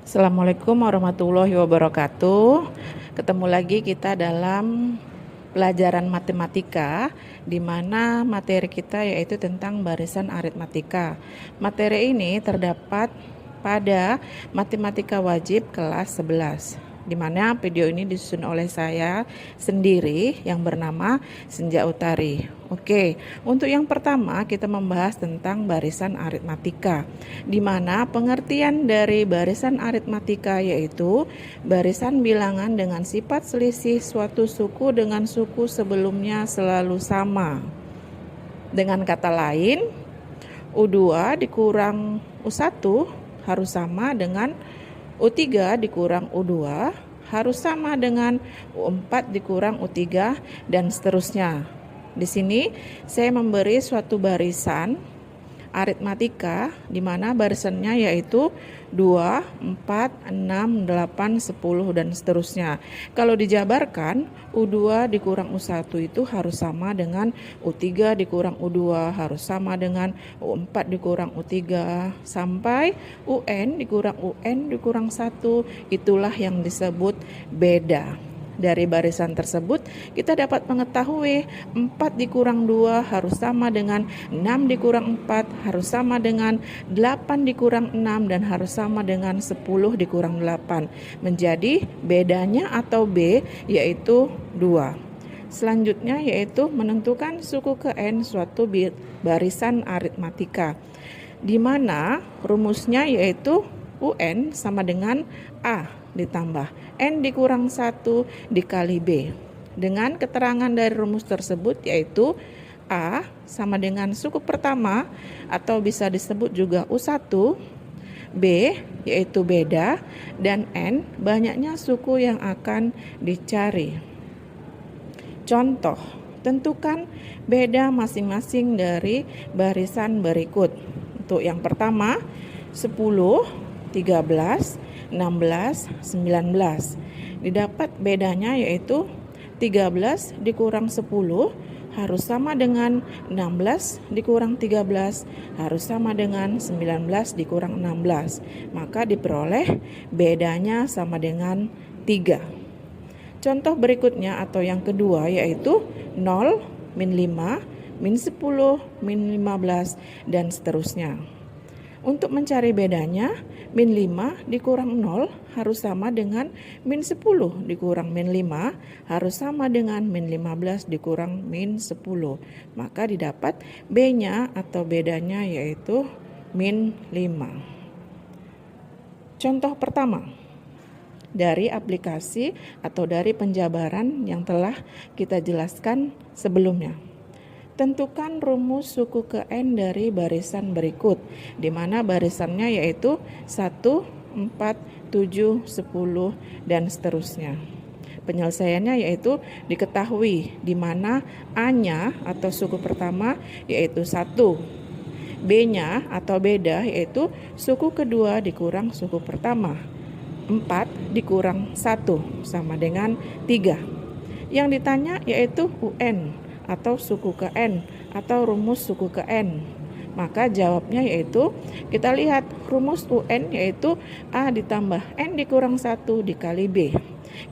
Assalamualaikum warahmatullahi wabarakatuh. Ketemu lagi kita dalam pelajaran matematika, di mana materi kita yaitu tentang barisan aritmatika. Materi ini terdapat pada matematika wajib kelas 11, di mana video ini disusun oleh saya sendiri yang bernama Senja Utari. Oke, untuk yang pertama kita membahas tentang barisan aritmatika, di mana pengertian dari barisan aritmatika yaitu barisan bilangan dengan sifat selisih suatu suku dengan suku sebelumnya selalu sama. Dengan kata lain, U2 dikurang U1 harus sama dengan U3 dikurang U2 harus sama dengan U4 dikurang U3 dan seterusnya. Di sini saya memberi suatu barisan aritmatika di mana barisannya yaitu 2, 4, 6, 8, 10 dan seterusnya. Kalau dijabarkan, U2 dikurang U1 itu harus sama dengan U3 dikurang U2 harus sama dengan U4 dikurang U3 sampai UN dikurang 1, itulah yang disebut beda. Dari barisan tersebut kita dapat mengetahui 4 dikurang 2 harus sama dengan 6 dikurang 4 harus sama dengan 8 dikurang 6 dan harus sama dengan 10 dikurang 8. Menjadi bedanya atau B yaitu 2. Selanjutnya yaitu menentukan suku ke N suatu barisan aritmatika, di mana rumusnya yaitu UN sama dengan A ditambah N dikurang 1 dikali B. Dengan keterangan dari rumus tersebut yaitu A sama dengan suku pertama atau bisa disebut juga U1, B yaitu beda, dan N banyaknya suku yang akan dicari. Contoh, tentukan beda masing-masing dari barisan berikut. Untuk yang pertama, 10, 13, 16, 19. Didapat bedanya yaitu 13 dikurang 10 harus sama dengan 16 dikurang 13 harus sama dengan 19 dikurang 16. Maka diperoleh bedanya sama dengan 3. Contoh berikutnya atau yang kedua yaitu 0, min 5, min 10, min 15 dan seterusnya. Untuk mencari bedanya, min 5 dikurang 0 harus sama dengan min 10 dikurang min 5 harus sama dengan min 15 dikurang min 10. Maka didapat B-nya atau bedanya yaitu min 5. Contoh pertama, dari aplikasi atau dari penjabaran yang telah kita jelaskan sebelumnya. Tentukan rumus suku ke N dari barisan berikut, di mana barisannya yaitu 1, 4, 7, 10, dan seterusnya. Penyelesaiannya yaitu diketahui, di mana A-nya atau suku pertama yaitu 1, B-nya atau beda yaitu suku kedua dikurang suku pertama, 4 dikurang 1 sama dengan 3. Yang ditanya yaitu UN atau suku ke N atau rumus suku ke N. Maka jawabnya yaitu kita lihat rumus UN yaitu A ditambah N dikurang 1 dikali B.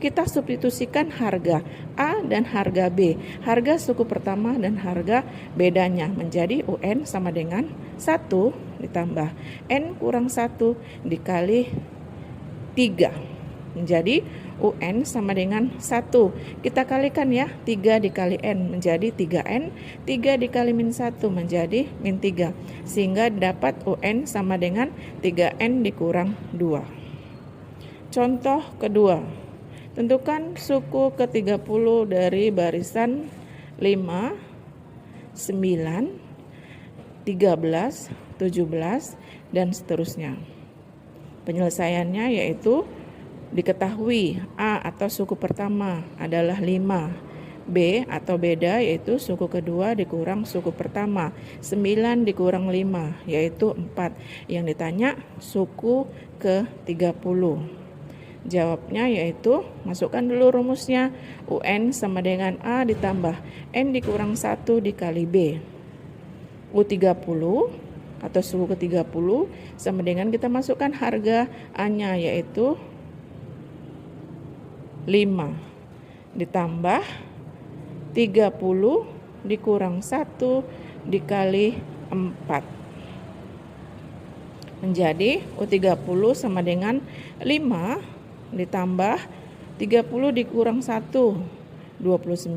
Kita substitusikan harga A dan harga B, harga suku pertama dan harga bedanya menjadi UN sama dengan 1 ditambah N kurang 1 dikali 3 menjadi UN sama dengan 1. Kita kalikan ya, 3 dikali N menjadi 3N, 3 dikali min 1 menjadi min 3. Sehingga dapat UN sama dengan 3N dikurang 2. Contoh kedua, tentukan suku ke-30 dari barisan 5, 9, 13, 17, dan seterusnya. Penyelesaiannya yaitu diketahui A atau suku pertama adalah 5, B atau beda yaitu suku kedua dikurang suku pertama, 9 dikurang 5 yaitu 4. Yang ditanya suku ke-30. Jawabnya yaitu masukkan dulu rumusnya, UN sama dengan A ditambah N dikurang 1 dikali B. U30 atau suku ke-30 sama dengan kita masukkan harga A-nya yaitu 5 ditambah 30 dikurang 1 dikali 4 menjadi U30 sama dengan 5 ditambah 30 dikurang 1 29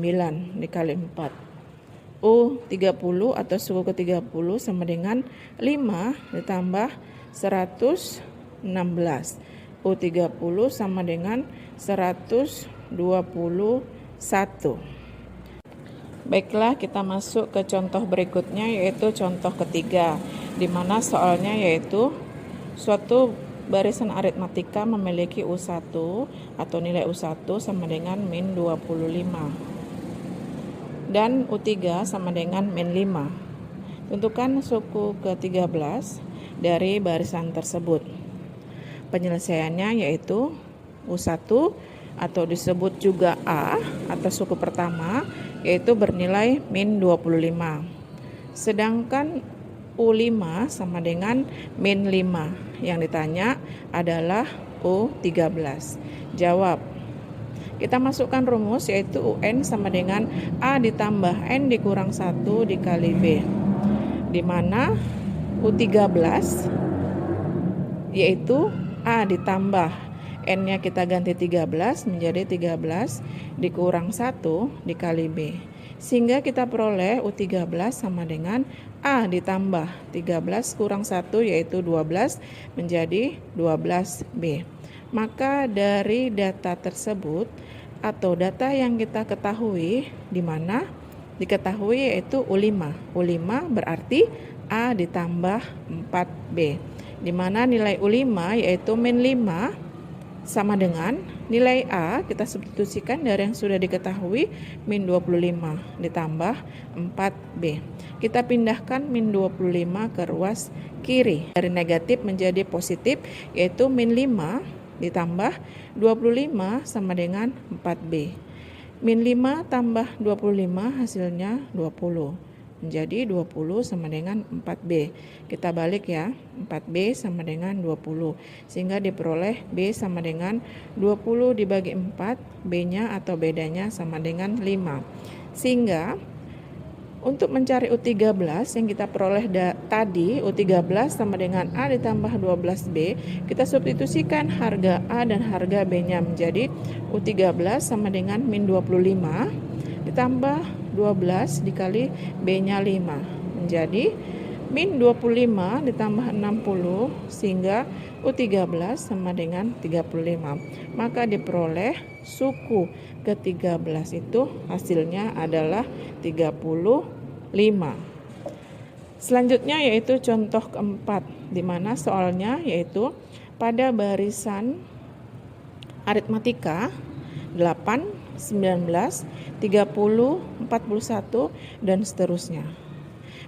dikali 4. U30 atau suku ke-30 sama dengan 5 ditambah 116. U30 sama dengan 121. Baiklah, kita masuk ke contoh berikutnya yaitu contoh ketiga, di mana soalnya yaitu suatu barisan aritmatika memiliki U1 atau nilai U1 sama dengan min 25 dan U3 sama dengan min 5. Tentukan suku ke-13 dari barisan tersebut. Penyelesaiannya yaitu U1 atau disebut juga A atau suku pertama yaitu bernilai min 25. Sedangkan U5 sama dengan min 5. Yang ditanya adalah U13. Jawab. Kita masukkan rumus yaitu UN sama dengan A ditambah N dikurang 1 dikali B. Di mana U13 yaitu A ditambah N-nya kita ganti 13 menjadi 13 dikurang 1 dikali B. Sehingga kita peroleh U13 sama dengan A ditambah 13 kurang 1 yaitu 12 menjadi 12B. Maka dari data tersebut atau data yang kita ketahui di mana diketahui yaitu U5. U5 berarti A ditambah 4B. Di mana nilai U5 yaitu min 5 sama dengan nilai A kita substitusikan dari yang sudah diketahui min 25 ditambah 4B. Kita pindahkan min 25 ke ruas kiri. Dari negatif menjadi positif yaitu min 5 ditambah 25 sama dengan 4B. Min 5 tambah 25 hasilnya 20. Menjadi 20 sama dengan 4B. Kita balik ya, 4B sama dengan 20. Sehingga diperoleh B sama dengan 20 dibagi 4, B-nya atau bedanya sama dengan 5. Sehingga untuk mencari U13 yang kita peroleh tadi, U13 sama dengan A ditambah 12B, kita substitusikan harga A dan harga B-nya menjadi U13 sama dengan min 25 ditambah 12 dikali B-nya 5 menjadi min 25 ditambah 60 sehingga U13 sama dengan 35. Maka diperoleh suku ke-13 itu hasilnya adalah 35. Selanjutnya yaitu contoh keempat, di mana soalnya yaitu pada barisan aritmatika 8, 19, 30, 41, dan seterusnya.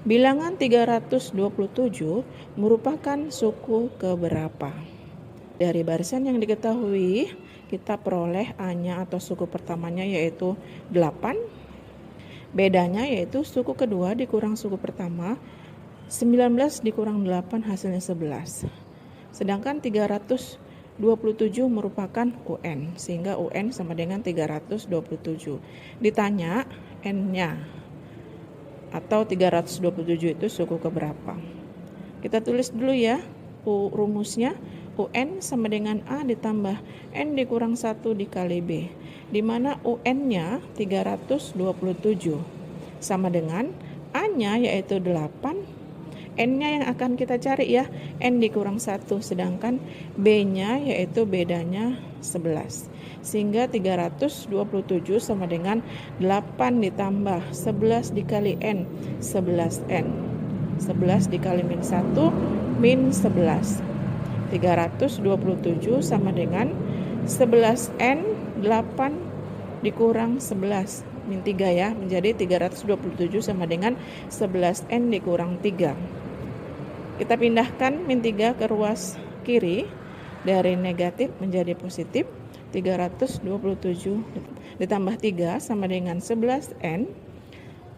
Bilangan 327 merupakan suku keberapa? Dari barisan yang diketahui, kita peroleh A-nya atau suku pertamanya yaitu 8. Bedanya yaitu suku kedua dikurang suku pertama, 19 dikurang 8 hasilnya 11. Sedangkan 327 merupakan UN, sehingga UN sama dengan 327. Ditanya N-nya atau 327 itu suku keberapa. Kita tulis dulu ya rumusnya. UN sama dengan A ditambah N dikurang 1 dikali B, di mana UN-nya 327 sama dengan A-nya yaitu 8, N-nya yang akan kita cari ya, N dikurang 1, sedangkan B-nya yaitu bedanya 11. Sehingga 327 sama dengan 8 ditambah 11 dikali N, 11N. 11 dikali min 1, min 11. 327 sama dengan 11N, 8 dikurang 11, min 3 ya, menjadi 327 sama dengan 11N dikurang 3. Kita pindahkan min 3 ke ruas kiri, dari negatif menjadi positif. 327 ditambah 3 sama dengan 11N.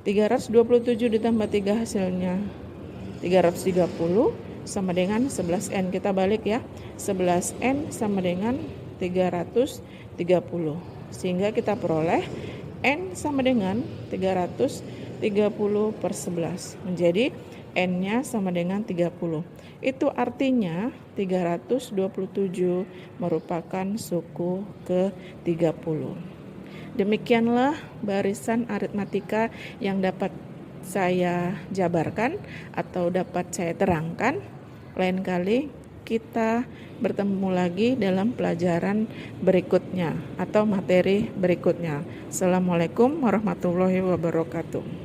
327 ditambah 3 hasilnya 330 sama dengan 11N. Kita balik ya. 11N sama dengan 330. Sehingga kita peroleh N sama dengan 330 per 11. Menjadi N-nya sama dengan 30. Itu artinya 327 merupakan suku ke-30. Demikianlah barisan aritmatika yang dapat saya jabarkan atau dapat saya terangkan. Lain kali kita bertemu lagi dalam pelajaran berikutnya atau materi berikutnya. Assalamualaikum warahmatullahi wabarakatuh.